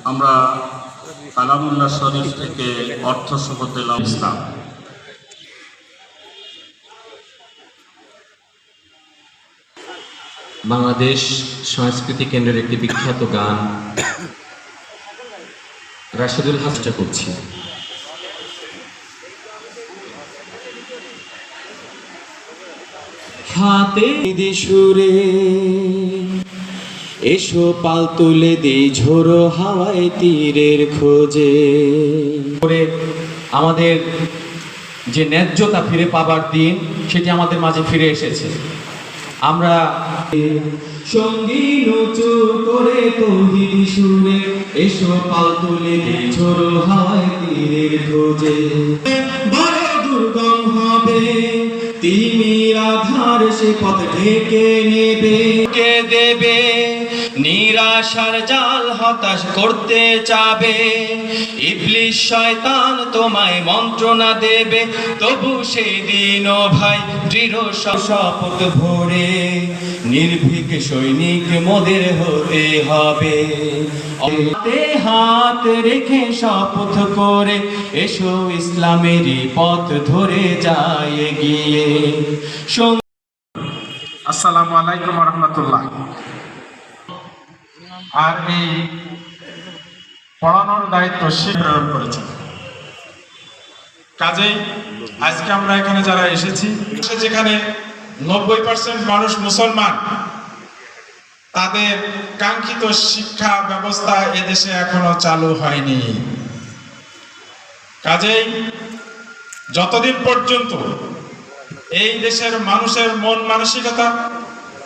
আমরা কালামুল্লাহ শরীফ থেকে অর্থ সহ পেলাম ইসলাম। বাংলাদেশ সংস্কৃতি কেন্দ্রের একটি বিখ্যাত গান রাশেদুল হাসান করছি। হাতে সুরে এসো পাল তুলে দি ঝোড়ো হাওয়ায় তীরের খোঁজে করে আমাদের যে ন্যায্যতা ফিরে পাবার দিন সেটি আমাদের মাঝে ফিরে এসেছে। আমরা সঙ্গী নচু করে তৌহিদ সুরে এসো পাল তুলে দি ঝোড়ো হাওয়ায় তীরের খোঁজে। বড় দুর্গম হবে তিমির আধার সে পথ ঢেকে নেবে, কে দেবে নিরাশার জাল হতাশ করতে চাবে। ইবলিশ শয়তান তোমায় মন্ত্রণা দেবে, তবু সেই দিন ও ভাই দৃঢ় শপথ ভরে নির্ভীক সৈনিক মোদের হতে হবে। হাতে হাত রেখে শপথ করে এসো ইসলামেরই পথ ধরে যায় এগিয়ে। আসসালামু আলাইকুম ওয়া রাহমাতুল্লাহ। আর এই পড়ানোর দায়িত্ব সে গ্রহণ করেছেন। কাজেই আজকে আমরা এখানে যারা এসেছি, যেখানে 90% মানুষ মুসলমান, তাদের কাঙ্ক্ষিত শিক্ষা ব্যবস্থা এদেশে এখনো চালু হয়নি। কাজেই যতদিন পর্যন্ত এই দেশের মানুষের মন মানসিকতা,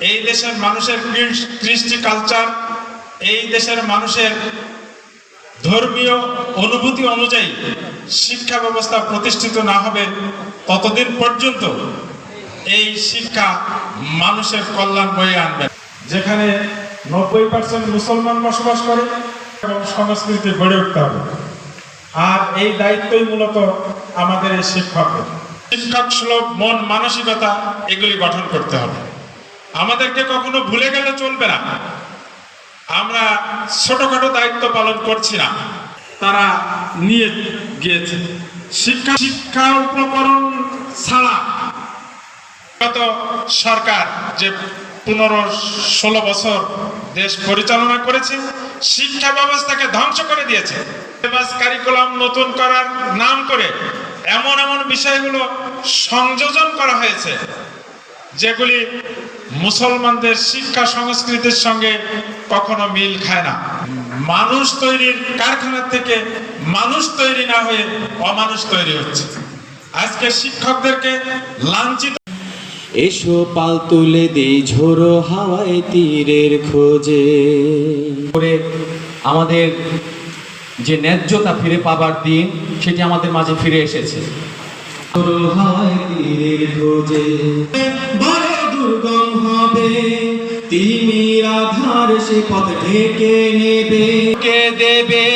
এই দেশের মানুষের কৃষ্টি কালচার, এই দেশের মানুষের ধর্মীয় অনুভূতি অনুযায়ী শিক্ষা ব্যবস্থা প্রতিষ্ঠিত না হবে, ততদিন পর্যন্ত এই শিক্ষা মানুষের কল্যাণ বয়ে আনবে। যেখানে 90% মুসলমান বসবাস করে এবং সংস্কৃতি গড়ে উঠতে হবে। আর এই দায়িত্বই মূলত আমাদের এই শিক্ষকের। শিক্ষক সুলভ মন মানসিকতা এগুলি গঠন করতে হবে। আমাদেরকে কখনো ভুলে গেলে চলবে না। আমরা ছোটখাটো দায়িত্ব পালন করছি না, তারা নিয়ে গিয়েছে। শিক্ষা উপকরণ ছাড়া গত সরকার যে 15-16 বছর দেশ পরিচালনা করেছে, শিক্ষা ব্যবস্থাকে ধ্বংস করে দিয়েছে। কারিকুলাম নতুন করার নাম করে এমন এমন বিষয়গুলো সংযোজন করা হয়েছে যেগুলি মুসলমানদের শিক্ষা সংস্কৃতির সঙ্গে কখনো মিল খায় না। মানুষ তৈরির কারখানা থেকে মানুষ তৈরি না হয়ে অমানুষ তৈরি হচ্ছে। আজকে শিক্ষকদেরকে লাঞ্ছিত। এসো পাল তুলে দি ঝোড়ো হাওয়ায় তীরের খোঁজে করে আমাদের যে ন্যায্যতা ফিরে পাবার দিন সেটি আমাদের মাঝে ফিরে এসেছে। ঝোড়ো হাওয়ায় তীরের খোঁজে বড় দুর্গম হবে তিমির আধার সে পথ ঢেকে নেবে, কে দেবে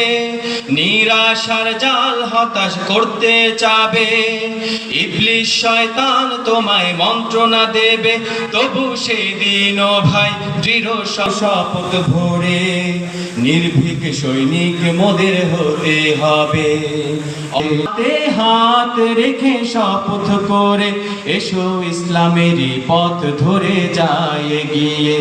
নিরাশার জাল হতাশ করতে চাবে। ইবলিশ শয়তান তোমায় মন্ত্রণা দেবে, তবু সেই দিন ও ভাই দৃঢ় শপথ ভরে নির্ভীক সৈনিক মোদের হতে হবে। হাতে হাত রেখে শপথ করে এসো ইসলামেরই পথ ধরে যায় এগিয়ে।